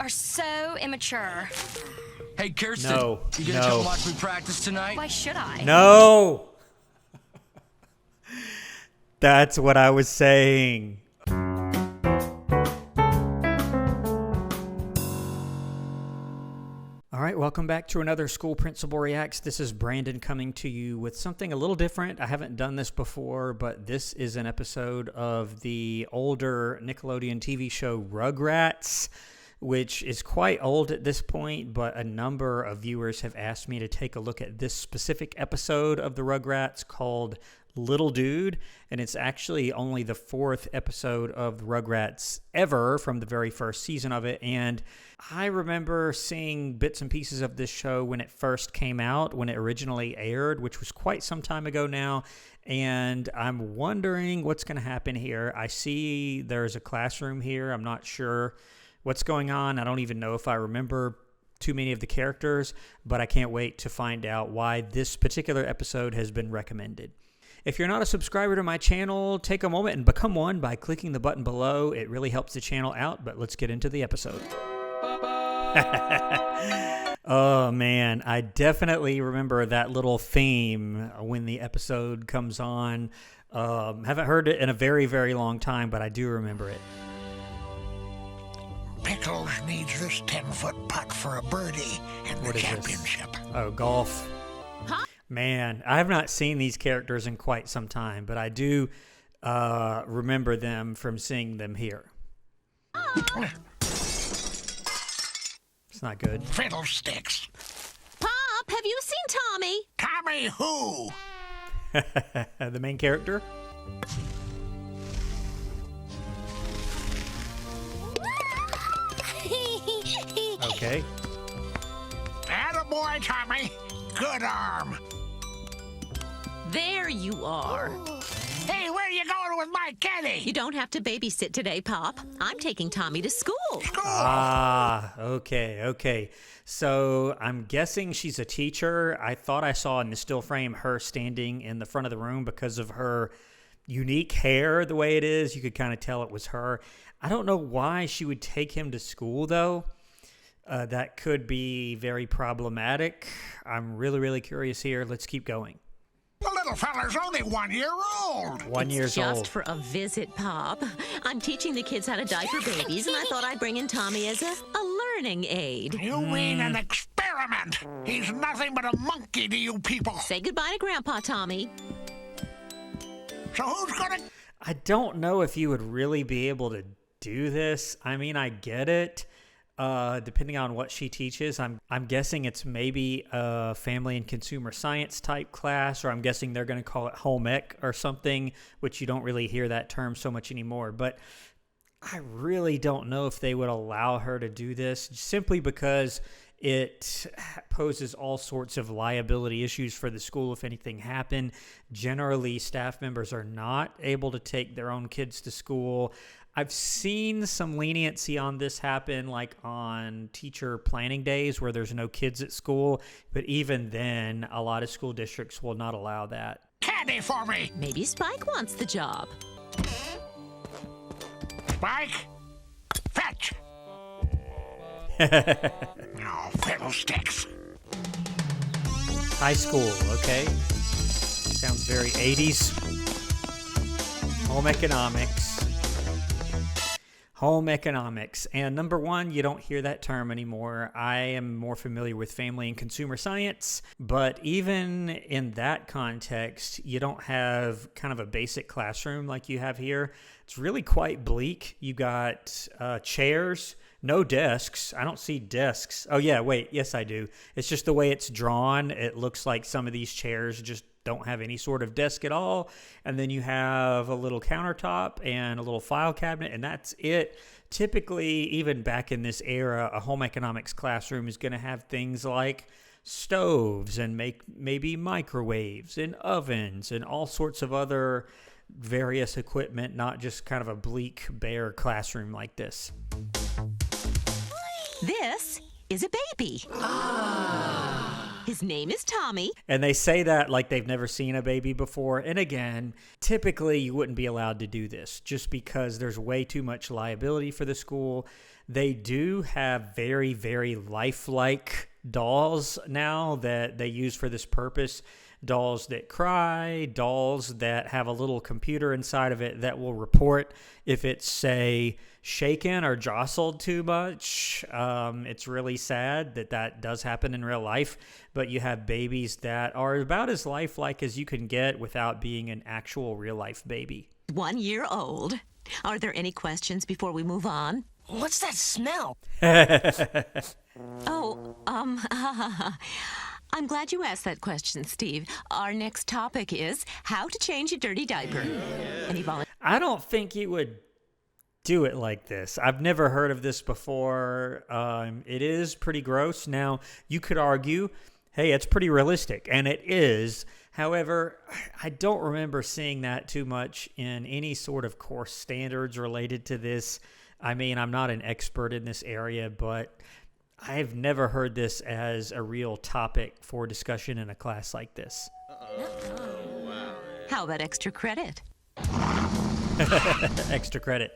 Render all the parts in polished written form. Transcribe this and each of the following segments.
are so immature. Hey, Kirsten. No. You gonna come watch me practice tonight? Why should I? No. That's what I was saying. All right, welcome back to another School Principal Reacts. This is Brandon coming to you with something a little different. I haven't done this before, but this is an episode of the older Nickelodeon TV show Rugrats, which is quite old at this point, but a number of viewers have asked me to take a look at this specific episode of the Rugrats called Little Dude, and it's actually only the 4th episode of Rugrats ever from the very first season of it. And I remember seeing bits and pieces of this show when it first came out, when it originally aired, which was quite some time ago now. And I'm wondering what's going to happen here. I see there's a classroom here. I'm not sure what's going on. I don't even know if I remember too many of the characters, but I can't wait to find out why this particular episode has been recommended. If you're not a subscriber to my channel, take a moment and become one by clicking the button below. It really helps the channel out, but let's get into the episode. Oh, man. I definitely remember that little theme when the episode comes on. Haven't heard it in a very, very long time, but I do remember it. Pickles needs this 10-foot putt for a birdie in the championship. Oh, golf. Huh? Man, I have not seen these characters in quite some time, but I do remember them from seeing them here. It's not good. Fiddlesticks. Pop, have you seen Tommy? Tommy who? The main character? Okay. Attaboy, Tommy. Good arm. There you are. Hey, where are you going with my caddy? You don't have to babysit today, Pop. I'm taking Tommy to school. Ah, okay. So I'm guessing she's a teacher. I thought I saw in the still frame her standing in the front of the room because of her unique hair the way it is. You could kind of tell it was her. I don't know why she would take him to school, though. That could be very problematic. I'm really, really curious here. Let's keep going. The little feller's only 1 year old. 1 year old. Just for a visit, Pop. I'm teaching the kids how to diaper babies, and I thought I'd bring in Tommy as a learning aid. You mean an experiment? He's nothing but a monkey to you people. Say goodbye to Grandpa, Tommy. So who's gonna... I don't know if you would really be able to do this. I mean, I get it. Depending on what she teaches, I'm guessing it's maybe a family and consumer science type class, or I'm guessing they're going to call it home ec or something, which you don't really hear that term so much anymore. But I really don't know if they would allow her to do this simply because it poses all sorts of liability issues for the school if anything happened. Generally, staff members are not able to take their own kids to school. I've seen some leniency on this happen, like on teacher planning days where there's no kids at school. But even then, a lot of school districts will not allow that. Caddy for me. Maybe Spike wants the job. Spike, fetch. Oh, fiddlesticks. High school, okay. Sounds very 80s. Home economics. Home economics. And number one, you don't hear that term anymore. I am more familiar with family and consumer science, but even in that context, you don't have kind of a basic classroom like you have here. It's really quite bleak. You got chairs, no desks. I don't see desks. Oh yeah, wait, yes I do. It's just the way it's drawn. It looks like some of these chairs just don't have any sort of desk at all. And then you have a little countertop and a little file cabinet, and that's it. Typically, even back in this era, a home economics classroom is going to have things like stoves and maybe microwaves and ovens and all sorts of other various equipment, not just kind of a bleak, bare classroom like this. This is a baby. His name is Tommy. And they say that like they've never seen a baby before. And again, typically you wouldn't be allowed to do this just because there's way too much liability for the school. They do have very, very lifelike dolls now that they use for this purpose. Dolls that cry, dolls that have a little computer inside of it that will report if it's, say, shaken or jostled too much. It's really sad that that does happen in real life, but you have babies that are about as lifelike as you can get without being an actual real-life baby. 1 year old. Are there any questions before we move on? What's that smell? Oh, I'm glad you asked that question, Steve. Our next topic is how to change a dirty diaper. Any volunteers? I don't think you would do it like this. I've never heard of this before. It is pretty gross. Now, you could argue, hey, it's pretty realistic, and it is. However, I don't remember seeing that too much in any sort of course standards related to this. I mean, I'm not an expert in this area, but I've never heard this as a real topic for discussion in a class like this. How about extra credit? Extra credit.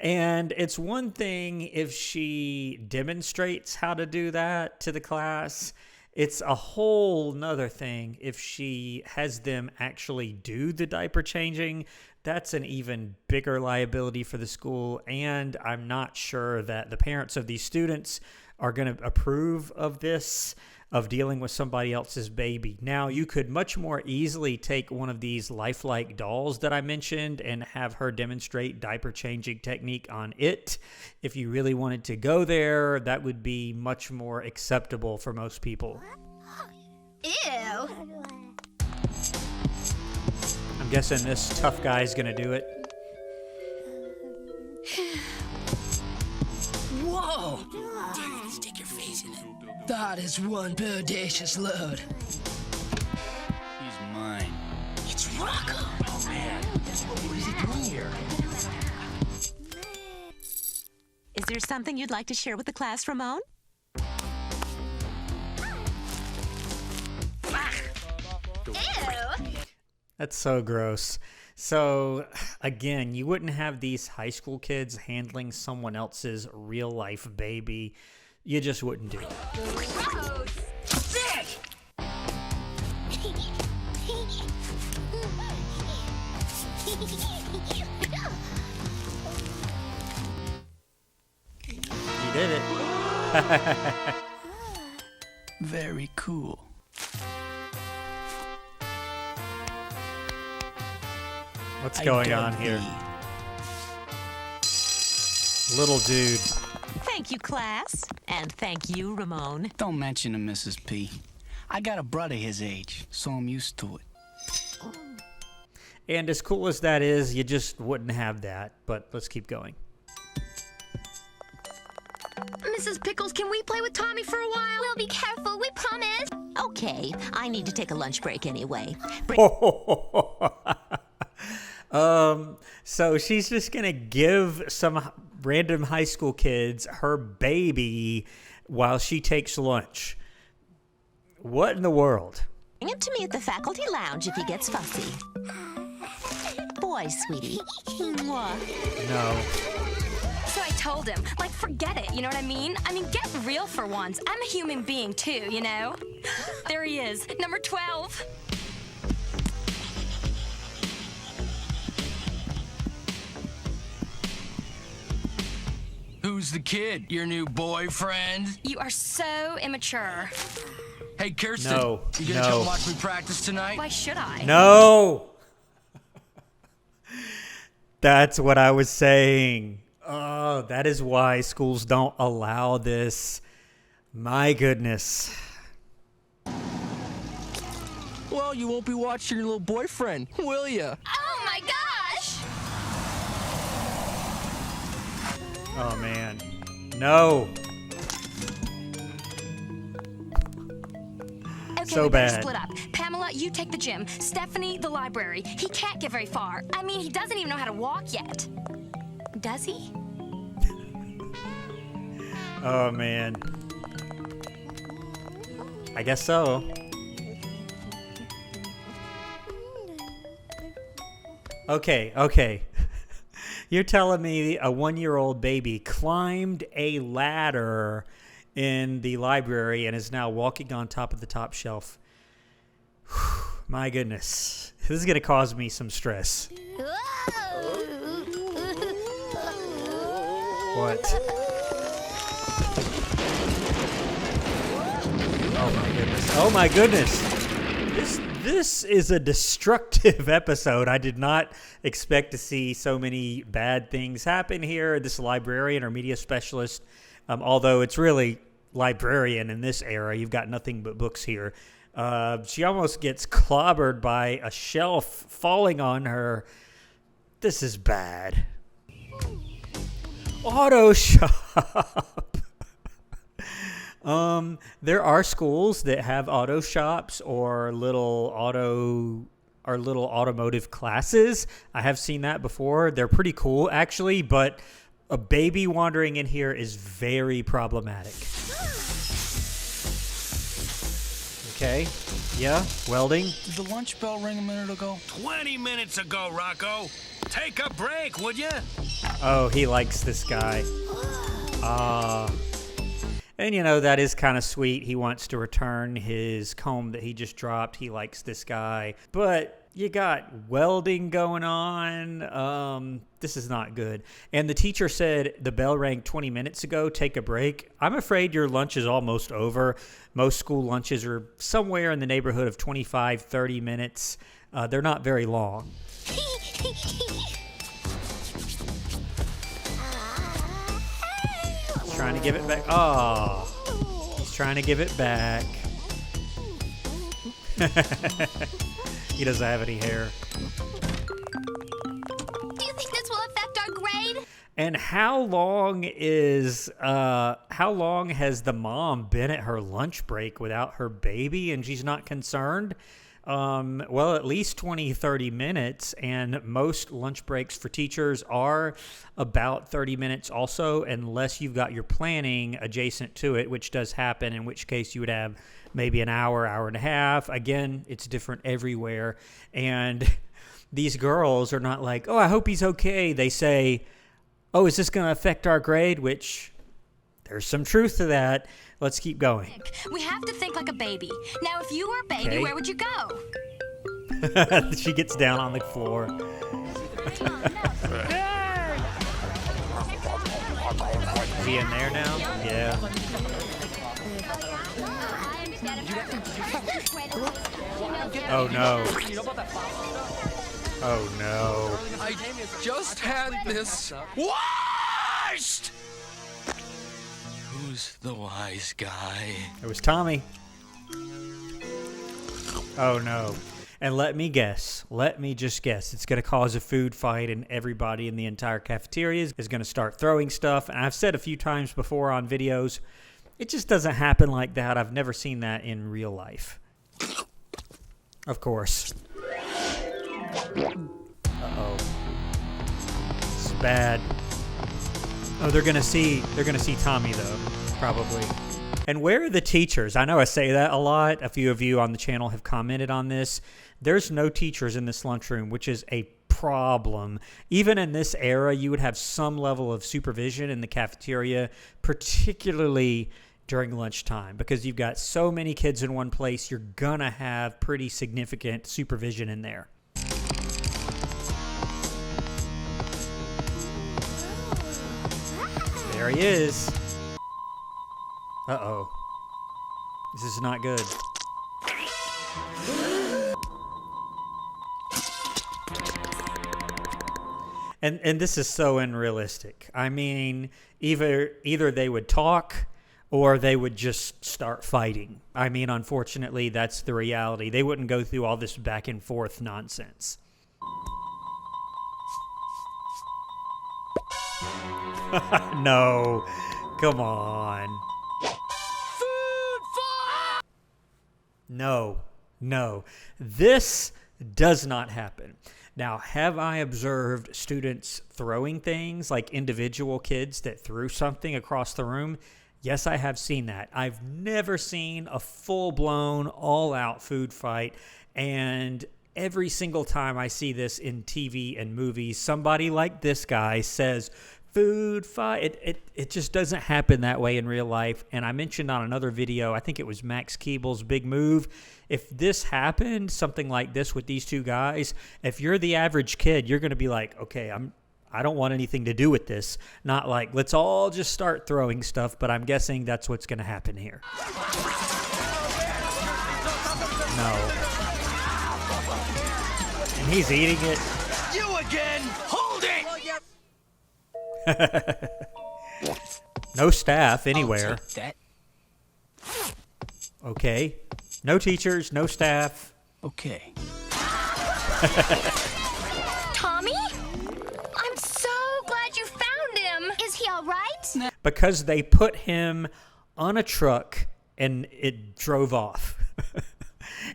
And it's one thing if she demonstrates how to do that to the class. It's a whole nother thing if she has them actually do the diaper changing. That's an even bigger liability for the school, and I'm not sure that the parents of these students are going to approve of this, of dealing with somebody else's baby. Now, you could much more easily take one of these lifelike dolls that I mentioned and have her demonstrate diaper changing technique on it. If you really wanted to go there, that would be much more acceptable for most people. Ew. I'm guessing this tough guy's gonna do it. Whoa! Dare you stick your face in it. That is one bodacious load. He's mine. It's Rocco! Oh man, what is he doing here? Is there something you'd like to share with the class, Ramon? Ew. That's so gross. So, again, you wouldn't have these high school kids handling someone else's real-life baby. You just wouldn't do it. Sick! You did it. Very cool. What's going on here? Little dude. Thank you, class. And thank you, Ramon. Don't mention him, Mrs. P. I got a brother his age, so I'm used to it. And as cool as that is, you just wouldn't have that. But let's keep going. Mrs. Pickles, can we play with Tommy for a while? We'll be careful, we promise. Okay, I need to take a lunch break anyway. So she's just going to give some random high school kids her baby while she takes lunch. What in the world? Bring him to me at the faculty lounge if he gets fussy. Boy, sweetie. Mwah. No. So I told him, like, forget it, you know what I mean? I mean, get real for once. I'm a human being, too, you know? There he is, number 12. Who's the kid? Your new boyfriend? You are so immature. Hey, Kirsten. No. You gonna come watch me practice tonight? Why should I? No! That's what I was saying. Oh, that is why schools don't allow this. My goodness. Well, you won't be watching your little boyfriend, will ya? Oh my gosh! Oh, man. No. Okay, So we better bad. split up. Pamela, you take the gym. Stephanie, the library. He can't get very far. I mean, he doesn't even know how to walk yet. Does he? Oh, man. I guess so. Okay. You're telling me a 1-year-old baby climbed a ladder in the library and is now walking on top of the top shelf. My goodness. This is going to cause me some stress. What? Oh my goodness. This is a destructive episode. I did not expect to see so many bad things happen here. This librarian or media specialist, although it's really librarian in this era, you've got nothing but books here. She almost gets clobbered by a shelf falling on her. This is bad. Auto shop. There are schools that have auto shops or little automotive classes. I have seen that before. They're pretty cool, actually, but a baby wandering in here is very problematic. Okay. Yeah, welding. Did the lunch bell ring a minute ago? 20 minutes ago, Rocco. Take a break, would you? Oh, he likes this guy. And, you know, that is kind of sweet. He wants to return his comb that he just dropped. He likes this guy. But you got welding going on. This is not good. And the teacher said the bell rang 20 minutes ago. Take a break. I'm afraid your lunch is almost over. Most school lunches are somewhere in the neighborhood of 25, 30 minutes. They're not very long. Trying to give it back. Oh, he's trying to give it back. He doesn't have any hair. Do you think this will affect our grade? And how long has the mom been at her lunch break without her baby and she's not concerned? Well, at least 20, 30 minutes, and most lunch breaks for teachers are about 30 minutes also, unless you've got your planning adjacent to it, which does happen, in which case you would have maybe an hour, hour and a half. Again, it's different everywhere. And these girls are not like, oh, I hope he's okay. They say, oh, is this going to affect our grade? Which there's some truth to that. Let's keep going. We have to think like a baby. Now, if you were a baby, Okay. where would you go? She gets down on the floor. Is he in there now? Yeah. Oh no. Oh no. I just had this. Washed! Who's the wise guy? It was Tommy. Oh no. And let me just guess, it's going to cause a food fight and everybody in the entire cafeteria is going to start throwing stuff. And I've said a few times before on videos, it just doesn't happen like that. I've never seen that in real life. Of course. Uh-oh. This is bad. Oh, they're going to see Tommy though, probably. And where are the teachers? I know I say that a lot. A few of you on the channel have commented on this. There's no teachers in this lunchroom, which is a problem. Even in this era, you would have some level of supervision in the cafeteria, particularly during lunchtime, because you've got so many kids in one place, you're gonna have pretty significant supervision in there. There he is. Uh-oh. This is not good. And this is so unrealistic. I mean, either they would talk or they would just start fighting. I mean, unfortunately, that's the reality. They wouldn't go through all this back and forth nonsense. No. Come on. No. This does not happen. Now, have I observed students throwing things, like individual kids that threw something across the room? Yes, I have seen that. I've never seen a full-blown, all-out food fight, and every single time I see this in TV and movies, somebody like this guy says, food fight. It just doesn't happen that way in real life. And I mentioned on another video, I think it was Max Keeble's Big Move. If this happened, something like this with these two guys, if you're the average kid, you're going to be like, okay, I don't want anything to do with this. Not like, let's all just start throwing stuff, but I'm guessing that's what's going to happen here. No. And he's eating it. You again! Hold it! No staff anywhere. I'll take that. Okay. No teachers, no staff. Okay. Tommy? I'm so glad you found him. Is he all right? Because they put him on a truck and it drove off.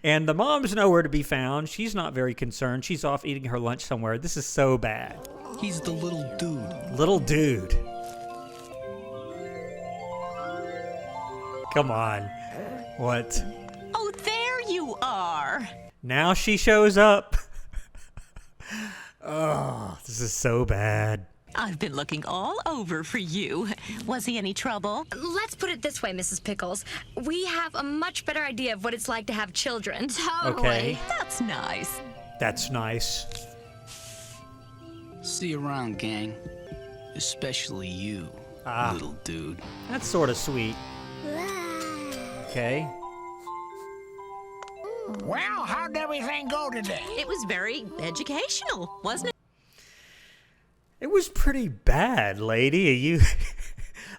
And the mom's nowhere to be found. She's not very concerned. She's off eating her lunch somewhere. This is so bad. He's the little dude. Little dude. Come on. What? Oh, there you are. Now she shows up. Oh, this is so bad. I've been looking all over for you. Was he any trouble? Let's put it this way, Mrs. Pickles. We have a much better idea of what it's like to have children. Okay. That's nice. That's nice. See you around, gang. Especially you, little dude. That's sort of sweet. Okay. Well, how'd everything go today? It was very educational, wasn't it? It was pretty bad, lady. You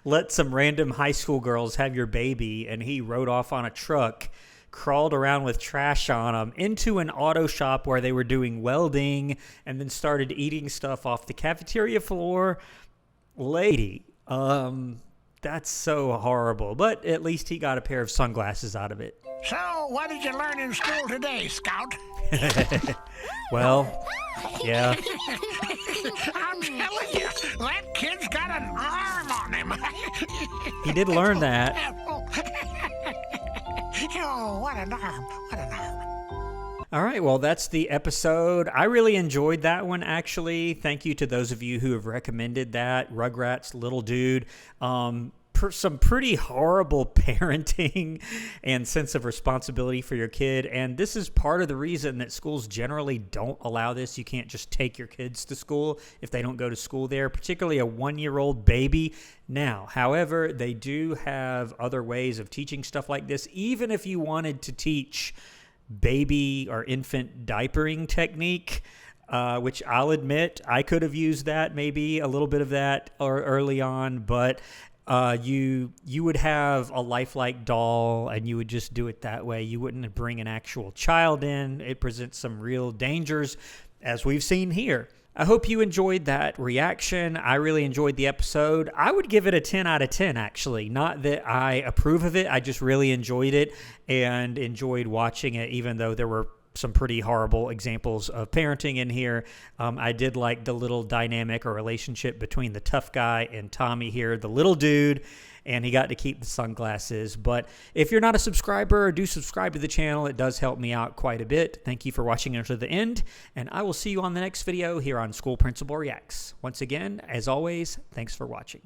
let some random high school girls have your baby, and he rode off on a truck, crawled around with trash on him, into an auto shop where they were doing welding, and then started eating stuff off the cafeteria floor. Lady, that's so horrible. But at least he got a pair of sunglasses out of it. So, what did you learn in school today, Scout? Well, yeah. I'm telling you, that kid's got an arm on him. He did learn that. Oh, what an arm. What an arm. All right, well, that's the episode. I really enjoyed that one, actually. Thank you to those of you who have recommended that. Rugrats, little dude. Some pretty horrible parenting and sense of responsibility for your kid. And this is part of the reason that schools generally don't allow this. You can't just take your kids to school if they don't go to school there, particularly a 1-year-old baby. Now, however, they do have other ways of teaching stuff like this. Even if you wanted to teach baby or infant diapering technique, which I'll admit I could have used that, maybe a little bit of that or early on, but you would have a lifelike doll and you would just do it that way. You wouldn't bring an actual child in. It presents some real dangers, as we've seen here. I hope you enjoyed that reaction. I really enjoyed the episode. I would give it a 10 out of 10, actually. Not that I approve of it. I just really enjoyed it and enjoyed watching it, even though there were some pretty horrible examples of parenting in here. I did like the little dynamic or relationship between the tough guy and Tommy here, the little dude, and he got to keep the sunglasses. But if you're not a subscriber, do subscribe to the channel. It does help me out quite a bit. Thank you for watching until the end, and I will see you on the next video here on School Principal Reacts. Once again, as always, thanks for watching.